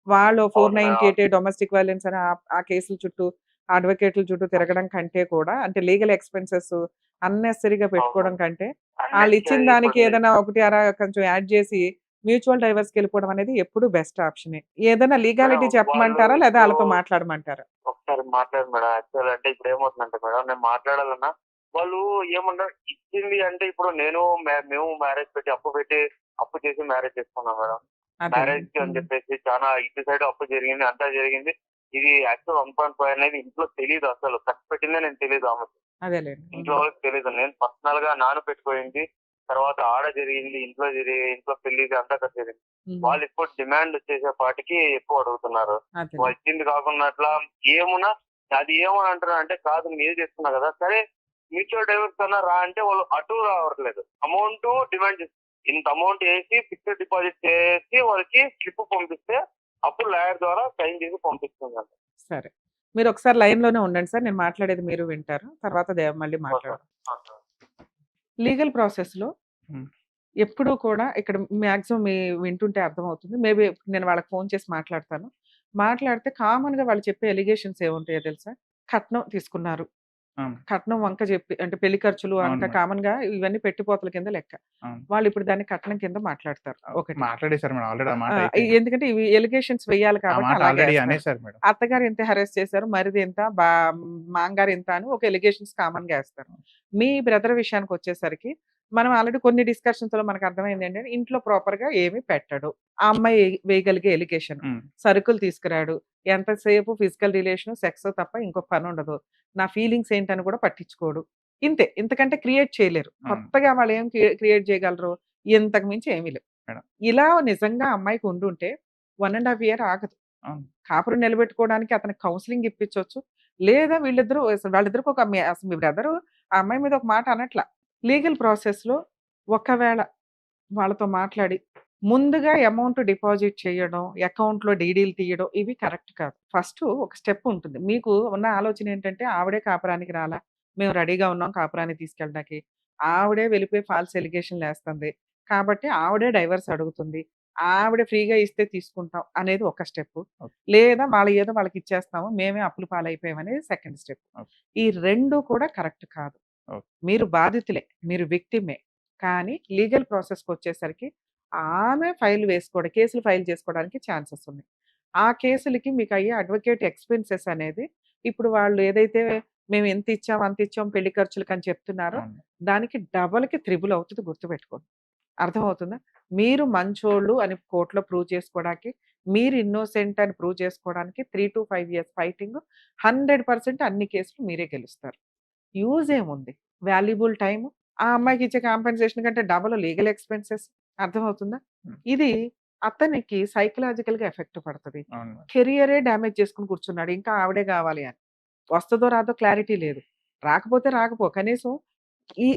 వాళ్ళు అవును మేడం. 498 డొమెస్టిక్ వయలెన్స్ అని ఆ కేసుల చుట్టూ అడ్వకేట్‌ల చుట్టూ తిరగడం కంటే కూడా అంటే లీగల్ ఎక్స్‌పెన్సెస్ అన్నెసెసరీగా అవును. పెట్టుకోవడం కంటే ఆళ్ళిచ్చిన అన్నెసెసరీ దానికి ఇప్పుడు ఏదైనా ఒకటి అరా కొంచెం యాడ్ చేసి మ్యూచువల్ డైవర్స్‌కెళ్ళిపోవడం అనేది ఎప్పుడు బెస్ట్ ఆప్షనే. ఏదైనా మేడం లీగాలిటీ వాళ్ళు చెప్పమంటారా? లేదా ఇప్పుడు ఆళ్ళతో మాట్లాడమంటారా? ఒకసారి మాట్లాడు మేడం. యాక్చువల్ అంటే ఇప్పుడు ఏమవుతుందంటే మేడం నేను మాట్లాడాలన్నా వాళ్ళు ఏమన్నారు ఇచ్చింది అంటే ఇప్పుడు మేము మ్యారేజ్ పెట్టి అప్పు చేసి మ్యారేజ్ చేసుకున్నాం మేడం. అదేలెండి. మ్యారేజ్ కి అని హ్మ్. చెప్పేసి చాలా ఇటు సైడ్ అప్పు జరిగింది. అంతా జరిగింది. ఇది యాక్చువల్ 1.5 అనేది ఇంట్లో తెలీదు అసలు. ఖర్చు పెట్టిందే నేను తెలీదు ఆమెకి. అదేలెండి. ఇంట్లో హ్మ్. వాళ్ళకి తెలీదు. నేను పర్సనల్ గా పెట్టుకుపోయింది. తర్వాత ఆడ జరిగింది. ఇంట్లో పెళ్లిది అంతా జరిగింది. హ్మ్. వాళ్ళు ఇప్పుడు డిమాండ్ వచ్చేసేపాటికి ఎక్కువ అడుగుతున్నారు. అదేలే. వాళ్ళు ఇచ్చింది కాకుండా అట్లా ఏమున్నా అది ఏమని అంటున్నారంటే కాదు మీరు చేస్తున్నా కదా సరే మ్యూచువల్ డైవర్స్ అన్నా రా అంటే వాళ్ళు అటు రావట్లేదు. అమౌంట్ డిమాండ్ ఇంత అమౌంట్ వేసి ఫిక్స్డ్ డిపాజిట్ చేసి వాళ్ళకి స్లిప్ పంపిస్తే అప్పుడు లాయర్ ద్వారా సైన్ చేసి పంపిస్తుందండి. సరే. మీరొకసారి లైన్‌లోనే ఉండండి సార్. నేను మాట్లాడేది మీరు వింటారు. తర్వాత మళ్ళీ ఓకే. మాట్లాడదాం. ఓకే. లీగల్ ప్రాసెస్‌లో హ్మ్. ఎప్పుడూ కూడా ఇక్కడ మాక్సిమం వింటుంటే అర్థమవుతుంది. మేబీ నేను వాళ్ళకి ఫోన్ చేసి మాట్లాడతాను. మాట్లాడితే కామన్‌గా వాళ్ళు చెప్పే ఎలిగేషన్స్ ఏముంటాయో తెలుసా? కట్నం తీసుకున్నారు. అవును. కట్నం వంక జెప్పి అంటే పెళ్లి ఖర్చులు అవును అంతా మేడం. కామన్‌గా ఇవన్నీ పెట్టిపోతల కింద లెక్క. అవును. వాళ్ళిప్పుడు దాన్ని కట్నం కింద మాట్లాడతారు. ఒకటి. మాట్లాడేసారు మేడం. ఆల్రెడీ ఆ మాట ఆ! అయిపోయింది. ఎందుకంటే ఇవి ఎలిగేషన్స్ వెయ్యాలి ఆ కాబట్టి మాట అలాగే ఆల్రెడీ ఏస్తారు. అనేసారు మేడం. అత్తగారు ఇంత హెరాస్ చేశారు. మరిది ఇంత, మామగారు ఇంత అని ఒక ఎలిగేషన్స్ కామన్‌గా ఏస్తారు. మీ బ్రదర్ విషయానికొచ్చేసరికి మనం ఆల్రెడీ కొన్ని డిస్కషన్స్‌లో మనకు అర్థమైందేంటంటే ఇంట్లో ప్రాపర్‌గా ఏమి పెట్టడు. ఆ అమ్మాయి వేయగలిగే ఎలిగేషన్. హ్మ్. సరుకులు తీసుకురాడు. ఎంతసేపు ఫిజికల్ రిలేషను, సెక్స్ తప్ప ఇంకో పనుండదు. నా ఫీలింగ్స్ ఏంటని కూడా పట్టించుకోడు. ఇంతే. ఇంతకంటే క్రియేట్ చేయలేరు. అవును కొత్తగా వాళ్ళేం క్రియేట్ చేయగలరు? ఇంతకు మించి ఏమీ లేవు. మేడం. ఇలా నిజంగా అమ్మాయికి ఉండుంటే 1 ½ ఇయర్ ఆగదు. అవును. కాపురం నిలబెట్టుకోవడానికి అతనికి కౌన్సెలింగ్ ఇప్పించొచ్చు. లేదా వీళ్ళిద్దరూ వాళ్ళిద్దరికి ఒక అసలు మీ బ్రదరు ఆ అమ్మాయి మీద ఒక మాట అనట్ల. లీగల్ ప్రాసెస్‌లో ఒకవేళ వాళ్ళతో మాట్లాడి ముందుగా అమౌంట్ డిపాజిట్ చేయడం, అకౌంట్‌లో డీడీలు తీయడం ఇవి కరెక్ట్ కాదు. ఫస్టు ఒక స్టెప్ ఉంటుంది. మీకు ఉన్న ఆలోచన ఏంటంటే ఆవిడే కాపురానికి రాలా. మేము రెడీగా ఉన్నాం కాపురానికి తీసుకెళ్ళడానికి. ఆవిడే వెళ్ళిపోయి ఫాల్స్ ఎలిగేషన్‌లేస్తుంది. కాబట్టి ఆవిడే డైవర్స్ అడుగుతుంది. ఆవిడ ఫ్రీగా ఇస్తే తీసుకుంటాం అనేది ఒక స్టెప్పు. ఓకే. లేదా ఏదో వాళ్ళకిచ్చేస్తాము. మేమే అప్పుల పాలైపోయాం అనేది సెకండ్ స్టెప్. ఓకే. ఈ 2 కూడా కరెక్ట్ కాదు. ఓకే. మీరు బాధితులే. మీరు విక్టిమే. కానీ లీగల్ ప్రాసెస్‌కొచ్చేసరికి కేసులు ఫైల్ చేసుకోవడానికి ఛాన్సెస్ ఉన్నాయి. ఆ కేసులకి మీకయ్యే అడ్వకేట్ ఎక్స్‌పెన్సెస్ అనేది ఇప్పుడు వాళ్ళు ఏదైతే మేము ఇంత ఇచ్చాం, అంత ఇచ్చాం పెళ్లి ఖర్చులకని చెప్తున్నారో అవును. దానికి డబల్‌కి త్రిబుల్ అవుతది గుర్తుపెట్టుకోండి. అర్థమవుతుందా? మీరు మంచోళ్ళు అని కోర్ట్‌లో ప్రూవ్ చేసుకోవడానికి, మీరు ఇన్నోసెంట్ అని ప్రూవ్ చేసుకోవడానికి 3-5 ఇయర్స్ ఫైటింగ్ 100% అన్ని కేసులు మీరే గెలుస్తారు. యూజ్ ఏముంది? Valuable time. ఆ అమ్మాయికి ఇచ్చే కాంపెన్సేషన్ కంటే డబుల్ లీగల్ ఎక్స్‌పెన్సెస్. అర్థమవుతుందా? హ్మ్. ఇది అతనికి సైకలాజికల్‌గా ఎఫెక్ట్ పడతది. అవును మేడం. కెరియరే డ్యామేజ్ చేసుకొని కూర్చున్నాడు. ఇంకా ఆవిడే గావాలి అని. వస్తదో రాదో క్లారిటీ లేదు. రాకపోతే కనీసం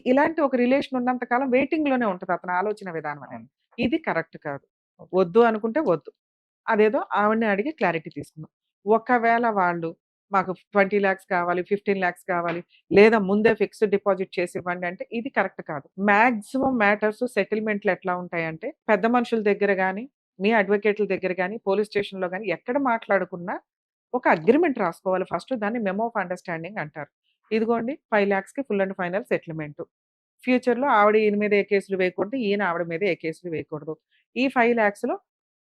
ఇలాంటి ఒక రిలేషన్ ఉన్నంత కాలం వెయిటింగ్‌లోనే ఉంటది అతని ఆలోచన విధానం అనేది. అవును. ఇది కరెక్ట్ కాదు. ఓకే. వద్దు అనుకుంటే వద్దు. అదేదో ఆవిడనే అడిగి క్లారిటీ తీసుకుందాం. ఒకవేళ వాళ్ళు మాకు 20,00,000 కావాలి, 15,00,000 కావాలి, లేదా ముందే ఫిక్స్డ్ డిపాజిట్ చేసివ్వండి అంటే ఇది కరెక్ట్ కాదు. మాక్సిమం మ్యాటర్స్ సెటిల్‌మెంట్‌లు ఎట్లా ఉంటాయంటే పెద్ద మనుషుల దగ్గర గాని, మీ అడ్వకేట్‌ల దగ్గర గాని, పోలీస్ స్టేషన్‌లో గాని ఎక్కడ మాట్లాడుకున్నా ఒక అగ్రీమెంట్ రాసుకోవాలి. ఫస్ట్ దాన్ని మెమో ఆఫ్ అండర్‌స్టాండింగ్ అంటారు. ఇదిగోండి 5,00,000కి ఫుల్ అండ్ ఫైనల్ సెటిల్‌మెంటు. ఫ్యూచర్‌లో ఆవిడ ఈయన మీద ఏ కేసులు వేయకూడదు. ఈయన ఆవిడ మీద ఏ కేసులు వేయకూడదు. ఈ 5,00,000లో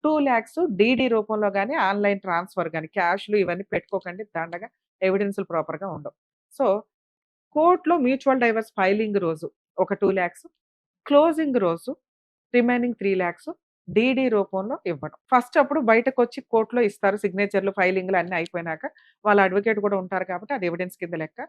2,00,000 డీడీ రూపంలో గాని, ఆన్‌లైన్ ట్రాన్స్‌ఫర్ గాని, క్యాష్‌లు ఇవన్నీ పెట్టుకోకండి. దండగా ఎవిడెన్స్‌లు ప్రాపర్‌గా ఉండవు. సో, కోర్ట్‌లో మ్యూచువల్ డైవర్స్ ఫైలింగ్ రోజు ఒక 2,00,000 క్లోజింగ్ రోజు రిమైనింగ్ 3,00,000 డీడీ రూపంలో ఇవ్వడం. ఫస్ట్ అప్పుడు బయటకొచ్చి కోర్ట్‌లో ఇస్తారు. సిగ్నేచర్‌లు, ఫైలింగ్‌లు అన్నీ అయిపోయినాక వాళ్ళ అడ్వకేట్ కూడా ఉంటారు కాబట్టి అది ఎవిడెన్స్ కింద లెక్క.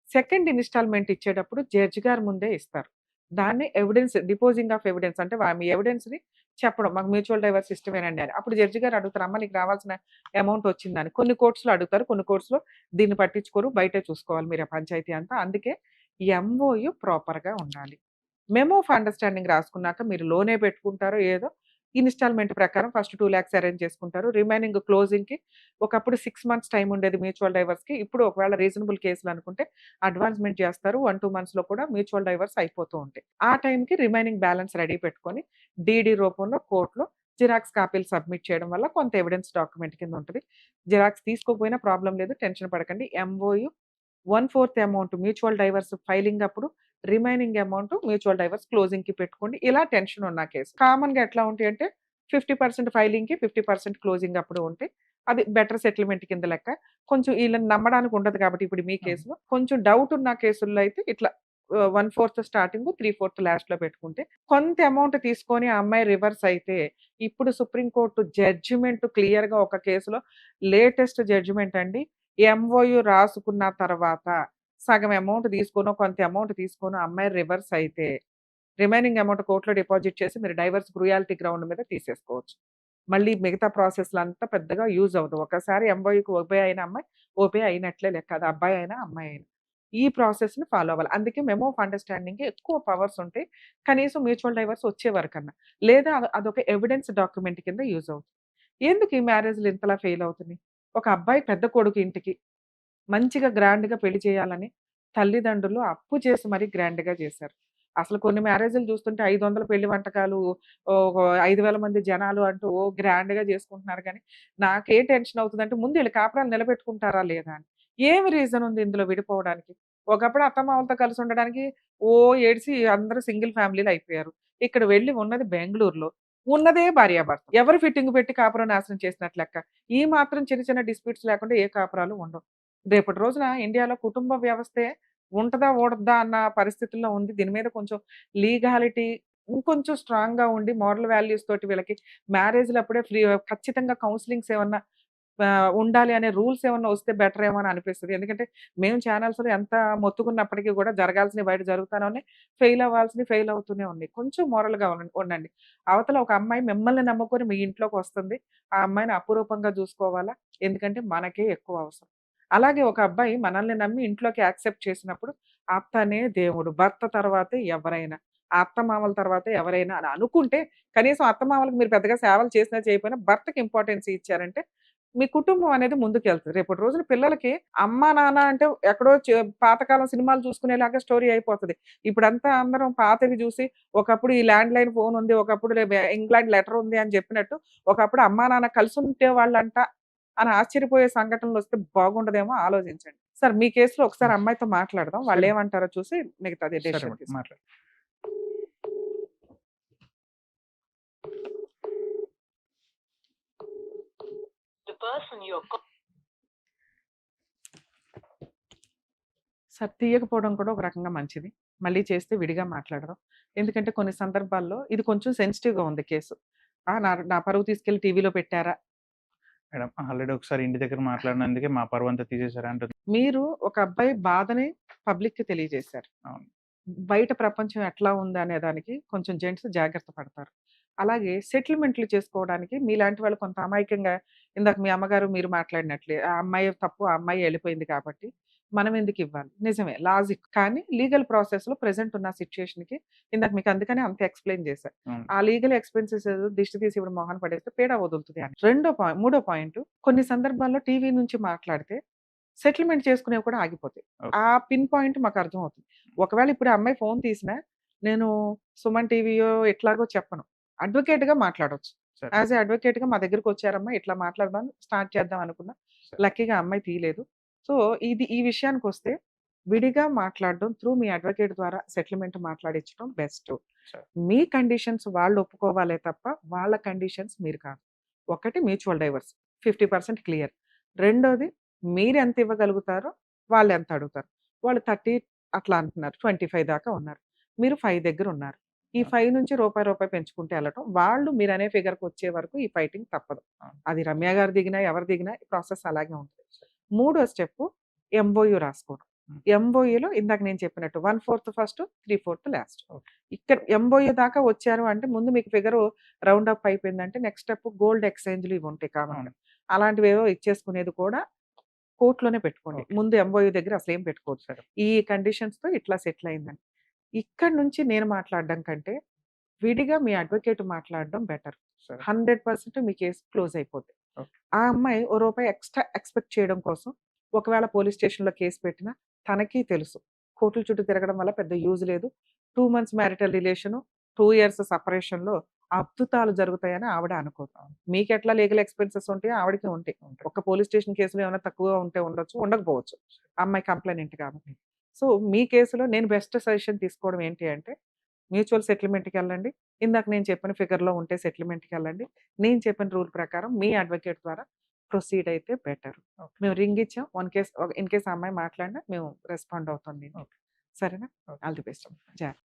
సెకండ్ ఇన్‌స్టాల్‌మెంట్ ఇచ్చేటప్పుడు జడ్జ్ గారి ముందే ఇస్తారు. దాన్ని ఎవిడెన్స్ డిపోజింగ్ ఆఫ్ ఎవిడెన్స్ అంటే మీ ఎవిడెన్స్‌ని చెప్పడం. మాకు మ్యూచువల్ డైవర్స్ ఇష్టమేనండి అని. అప్పుడు జడ్జ్ గారు అడుగుతారు. అమ్మ నీకు రావాల్సిన అమౌంట్ వచ్చిందని. కొన్ని కోర్ట్స్‌లో అడుగుతారు. కొన్ని కోర్ట్స్‌లో దీన్ని పట్టించుకోరు. బయటే చూసుకోవాలి మీరు ఆ పంచాయతీ అంతా. అందుకే ఎంఓయు ప్రాపర్‌గా ఉండాలి. మెమో ఆఫ్ అండర్‌స్టాండింగ్ రాసుకున్నాక మీరు లోనే పెట్టుకుంటారో ఏదో ఇన్‌స్టాల్‌మెంట్ ప్రకారం ఫస్ట్ 2,00,000 అరేంజ్ చేసుకుంటారు. రిమైనింగ్ క్లోజింగ్‌కి ఒకప్పుడు 6 మంత్స్ టైమ్ ఉండేది మ్యూచువల్ డైవర్స్‌కి. ఇప్పుడు ఒకవేళ రీజనబుల్ కేసులు అనుకుంటే అడ్వాన్స్‌మెంట్ చేస్తారు. 1, 2 మంత్స్‌లో కూడా మ్యూచువల్ డైవర్స్ అయిపోతూ ఉంటాయి. ఆ టైంకి రిమైనింగ్ బ్యాలెన్స్ రెడీ పెట్టుకొని డీడీ రూపంలో కోర్ట్‌లో జిరాక్స్ కాపీలు సబ్మిట్ చేయడం వల్ల కొంత ఎవిడెన్స్ డాక్యుమెంట్ కింద ఉంటది. జిరాక్స్ తీసుకోకపోయినా ప్రాబ్లమ్ లేదు. టెన్షన్ పడకండి. MoU 1/4 amount mutual divorce filing అప్పుడు, రిమైనింగ్ అమౌంట్ మ్యూచువల్ డైవర్స్ క్లోజింగ్‌కి పెట్టుకోండి. ఇలా టెన్షన్ ఉన్న కేసు. కామన్‌గా ఎట్లా ఉంటాయంటే 50% ఫైలింగ్‌కి, 50% క్లోజింగ్ అప్పుడు ఉంటాయి. అది బెటర్ సెటిల్‌మెంట్ కింద లెక్క. కొంచెం ఈళ్ళని నమ్మడానికి ఉండదు కాబట్టి ఇప్పుడు మీ అవును. కేసులో. కొంచెం డౌట్ ఉన్న కేసుల్లో అయితే ఇట్లా 1/4 స్టార్టింగ్, 3/4 లాస్ట్‌లో పెట్టుకుంటే కొంత అమౌంట్ తీసుకొని ఆ అమ్మాయి రివర్స్ అయితే ఇప్పుడు సుప్రీం కోర్ట్ జడ్జిమెంట్ క్లియర్‌గా ఒక కేసులో లేటెస్ట్ జడ్జిమెంట్ అండి. ఎంఓయు రాసుకున్న తర్వాత సగం అమౌంట్ తీసుకోనో, కొంత అమౌంట్ తీసుకోనో అమ్మాయి రివర్స్ అయితే, రిమైనింగ్ అమౌంట్ కోర్ట్‌లో డిపాజిట్ చేసి మీరు డైవర్స్ క్రుయాలిటీ గ్రౌండ్ మీద తీసేసుకోవచ్చు. మళ్ళీ మిగతా ప్రాసెస్‌లంతా పెద్దగా యూజ్ అవ్వదు. ఒకసారి ఎంఓయూకి ఒబే అయిన అమ్మాయి, ఒబే అయినట్లే లెక్క. అది అబ్బాయి అయినా, అమ్మాయి అయినా. ఈ ప్రాసెస్‌ని ఫాలో అవ్వాలి. అందుకే మెమో ఆఫ్ అండర్‌స్టాండింగ్‌కి ఎక్కువ పవర్స్ ఉంటాయి. కనీసం మ్యూచువల్ డైవర్స్ వచ్చే వరకన్నా. లేదా అదొక ఎవిడెన్స్ డాక్యుమెంట్ కింద యూజ్ అవుతుంది. ఎందుకు ఈ మ్యారేజ్‌లు ఇంతలా ఫెయిల్ అవుతున్నాయి? ఒక అబ్బాయి పెద్ద కొడుకు ఇంటికి మంచిగా గ్రాండ్‌గా పెళ్లి చేయాలని తల్లిదండ్రులు అప్పు చేసి మరీ గ్రాండ్‌గా చేశారు. అసలు కొన్ని మ్యారేజ్‌లు చూస్తుంటే 500 పెళ్లి వంటకాలు, ఓహ్! 5,000 మంది జనాలు అంటూ ఓ గ్రాండ్‌గా చేసుకుంటున్నారు గానీ, నాకేం టెన్షన్ అవుతదంటే ముందు ఈళ్ళు కాపురాలు నిలబెట్టుకుంటారా లేదా అని. ఏమి రీజన్ ఉంది ఇందులో విడిపోవడానికి? ఒకప్పుడు అత్తమామలతో కలిసి ఉండడానికి ఏడిసి అందరూ సింగిల్ ఫ్యామిలీలు అయిపోయారు. ఇక్కడ వెళ్లి ఉన్నది బెంగుళూరులో. ఉన్నదే భార్యాభర్తలు. ఎవరు ఫిట్టింగ్ పెట్టి కాపురం నాశనం చేసినట్టు లెక్క. ఈ మాత్రం చిన్న చిన్న డిస్ప్యూట్స్ లేకుండా ఏ కాపురాలు ఉండవు. రేపటి రోజున ఇండియాలో కుటుంబ వ్యవస్థే ఉంటదా? ఊడద్దా? అన్న పరిస్థితుల్లో ఉంది. దీని మీద కొంచెం లీగాలిటీ ఇంకొంచెం స్ట్రాంగ్‌గా ఉండి మోరల్ వాల్యూస్ తోటి వీళ్ళకి మ్యారేజ్‌లప్పుడే ఖచ్చితంగా కౌన్సెలింగ్స్ ఏమన్నా ఉండాలి అనే రూల్స్ ఏమన్నా వస్తే బెటర్ ఏమో అని అనిపిస్తది. ఎందుకంటే మేము ఛానల్స్‌లో ఎంత మొత్తుకున్నప్పటికి కూడా జరగాల్సినవి బయట జరుగుతానే ఉన్నాయి. ఫెయిల్ అవ్వాల్సినవి ఫెయిల్ అవుతూనే ఉన్నాయి. కొంచెం మోరల్‌గా ఉండండి. అవతల ఒక అమ్మాయి మిమ్మల్ని నమ్ముకొని మీ ఇంట్లోకొస్తుంది. ఆ అమ్మాయిని అపురూపంగా చూసుకోవాలా? ఎందుకంటే మనకే ఎక్కువ అవసరం. అలాగే ఒక అబ్బాయి మనల్ని నమ్మి ఇంట్లోకి యాక్సెప్ట్ చేసినప్పుడు, అత్తనే దేవుడు. భర్త తర్వాతే ఎవరైనా. ఆ అత్తమామల తర్వాతే ఎవరైనా అని అనుకుంటే, కనీసం అత్తమామలకు మీరు పెద్దగా సేవలు చేసినా చేయకపోయినా భర్తకి ఇంపార్టెన్స్ ఇచ్చారంటే, మీ కుటుంబం అనేది ముందుకెళ్తది. రేపటి రోజున పిల్లలకి అమ్మా, నాన్న అంటే ఎక్కడో పాతకాలం సినిమాలు చూసుకునేలాగా స్టోరీ అయిపోతది. ఇప్పుడంతా అందరం పాతవి చూసి, ఒకప్పుడు ఈ ల్యాండ్‌లైన్ ఫోన్ ఉంది. ఒకప్పుడు ఇంగ్లాండ్ లెటర్ ఉంది అని చెప్పినట్టు, ఒకప్పుడు అమ్మా, నాన్న కలిసుంటే వాళ్ళంట అని ఆశ్చర్యపోయే సంఘటనలొస్తే బాగుండదేమో ఆలోచించండి. సార్ మీ కేస్‌లో ఒకసారి అమ్మాయితో మాట్లాడదాం. సరే. వాళ్ళేమంటారో చూసి మిగతాది సరే డెసిషన్ మేడం, తీసుకుందాం. మాట్లాడు. సార్ తీయకపోవడం కూడా ఒక రకంగా మంచిది. మళ్ళీ చేస్తే విడిగా మాట్లాడదాం. ఎందుకంటే కొన్ని సందర్భాల్లో ఇది కొంచెం సెన్సిటివ్‌గా ఉంది కేసు. నా నా పరువు తీసుకెళ్ళి టీవీలో పెట్టారా? మేడం ఆల్రెడీ ఒకసారి ఇంటి దగ్గర మాట్లాడినందుకే మా పరువంతా తీసేశారు అంటుంది. మీరు ఒక అబ్బాయి బాధని పబ్లిక్‌కి తెలియజేశారు. అవును. బయట ప్రపంచం ఎట్లా ఉంది అనే దానికి కొంచెం జెంట్స్ జాగ్రత్త పడతారు. అలాగే సెటిల్‌మెంట్‌లు చేసుకోవడానికి మీలాంటి వాళ్ళు కొంత అమాయకంగా ఇందాక మీ అమ్మగారు మీరు మాట్లాడినట్లే ఆ అమ్మాయి తప్పు ఆ అమ్మాయి ఎళ్ళిపోయింది కాబట్టి మనం ఎందుకివ్వాలి? నిజమే లాజిక్. కానీ లీగల్ ప్రాసెస్‌లో ప్రెజెంట్ ఉన్న సిట్యుయేషన్‌కి ఇందాక మీకు అందుకనే అంత ఎక్స్‌ప్లెయిన్ చేశా. అవును. ఆ లీగల్ ఎక్స్‌పెన్సెస్ దిష్టి తీసి ఇప్పుడు మొహాన పడేస్తే పీడ వదులుతది అని. మూడో పాయింట్ కొన్ని సందర్భాల్లో టీవీ నుంచి మాట్లాడితే సెటిల్‌మెంట్ చేసుకునేవి కూడా ఆగిపోతాయి. ఓకే. ఆ పిన్ పాయింట్ మాకు అర్థమవుతుంది. ఒకవేళ ఇప్పుడు ఆ అమ్మాయి ఫోన్ తీసినా నేను సుమన్ టీవీయో ఎట్లాగో చెప్పను. అడ్వొకేట్‌గా మాట్లాడొచ్చు. సరే. యాస్ ఎ అడ్వొకేట్‌గా మా దగ్గరికొచ్చారమ్మా ఇట్లా మాట్లాడదాం స్టార్ట్ చేద్దాం అనుకున్నా. సరే. లక్కీగా ఆ అమ్మాయి తీయలేదు. సో, ఈ విషయానికొస్తే విడిగా మాట్లాడడం త్రూ మీ అడ్వొకేట్ ద్వారా సెటిల్‌మెంట్ మాట్లాడించడం బెస్ట్. సరే. మీ కండిషన్స్ వాళ్ళు ఒప్పుకోవాలే తప్ప వాళ్ళ కండిషన్స్ మీరు కాదు. ఒకటి మ్యూచువల్ డైవర్స్ 50% క్లియర్. రెండోది మీరెంత ఇవ్వగలుగుతారో వాళ్ళెంత అడుగుతారు. వాళ్ళు 30 అట్లా అంటున్నారు. 25 దాకా ఉన్నారు. మీరు 5 దగ్గరున్నారు. ఈ 5 నుంచి రూపాయి పెంచుకుంటూ ఎళ్ళటం. వాళ్ళు మీరనే ఫిగర్‌కొచ్చే వరకు ఈ ఫైటింగ్ తప్పదు. అవును. అది రమ్య గారు దిగినా, ఎవరు దిగినా ప్రాసెస్ అలాగే ఉంటది. మూడో స్టెప్పు ఎంఓయూ రాసుకోవడం. హ్మ్. ఎంఓయూలో ఇందాక నేను చెప్పినట్టు 1/4 ఫస్ట్, 3/4 లాస్ట్. ఓకే. ఇక్కడ ఎంఓయూ దాకా వచ్చారు అంటే ముందు మీకు ఫిగరు రౌండ్ అప్ అయిపోయిందంటే నెక్స్ట్ స్టెప్ గోల్డ్ ఎక్స్‌చేంజ్‌లు ఇవి ఉంటాయి కామన్‌గా. అవును. అలాంటివేవో ఇచ్చేసుకునేది కూడా కోర్ట్‌లోనే పెట్టుకోండి. ఓకే. ముందు ఎంఓయూ దగ్గర అసలేం పెట్టుకోవద్దు. సరే. ఈ కండిషన్స్‌తో ఇట్లా సెటిల్ అయిందని. ఇక్కడి నుంచి నేను మాట్లాడడం కంటే, విడిగా మీ అడ్వొకేట్ మాట్లాడడం బెటర్. సరే. 100% మీ కేస్ క్లోజ్ అయిపోద్ది. ఓకే. ఆ అమ్మాయి ఓ రూపాయి ఎక్స్‌ట్రా ఎక్స్‌పెక్ట్ చేయడం కోసం, ఒకవేళ పోలీస్ స్టేషన్‌లో కేస్ పెట్టినా తనకి తెలుసు. కోర్టుల చుట్టూ తిరగడం వల్ల పెద్ద యూజ్ లేదు. 2 మంత్స్ మ్యారిటల్ రిలేషను, 2 ఇయర్స్ సెపరేషన్‌లో అద్భుతాలు జరుగుతాయని ఆవిడ అనుకోదు. మీకెట్లా లీగల్ ఎక్స్‌పెన్సెస్ ఉంటాయో ఆవిడకి ఉంటాయి. ఉంటాయి. ఒక్క పోలీస్ స్టేషన్ కేసులో ఏమైనా తక్కువగా ఉంటే ఉండొచ్చు, ఉండకపోవచ్చు. అమ్మాయి కంప్లెయింట్ కాబట్టి. సో, మీ కేసులో నేను బెస్ట్ సజెషన్ తీసుకోవడం ఏంటి అంటే, మ్యూచువల్ సెటిల్‌మెంట్‌కెళ్ళండి. ఇందాక నేను చెప్పిన ఫిగర్‌లో ఉంటే సెటిల్‌మెంట్‌కెళ్ళండి. నేను చెప్పిన రూల్ ప్రకారం మీ అడ్వొకేట్ ద్వారా ప్రొసీడ్ అయితే బెటర్. ఓకే. మేము రింగ్ ఇచ్చాం. ఇన్ కేస్ ఆ అమ్మాయి మాట్లాడినా మేము రెస్పాండ్ అవుతాం దీనికి. ఓకే. సరేనా? ఓకే. All the best. జాగ్రత్త.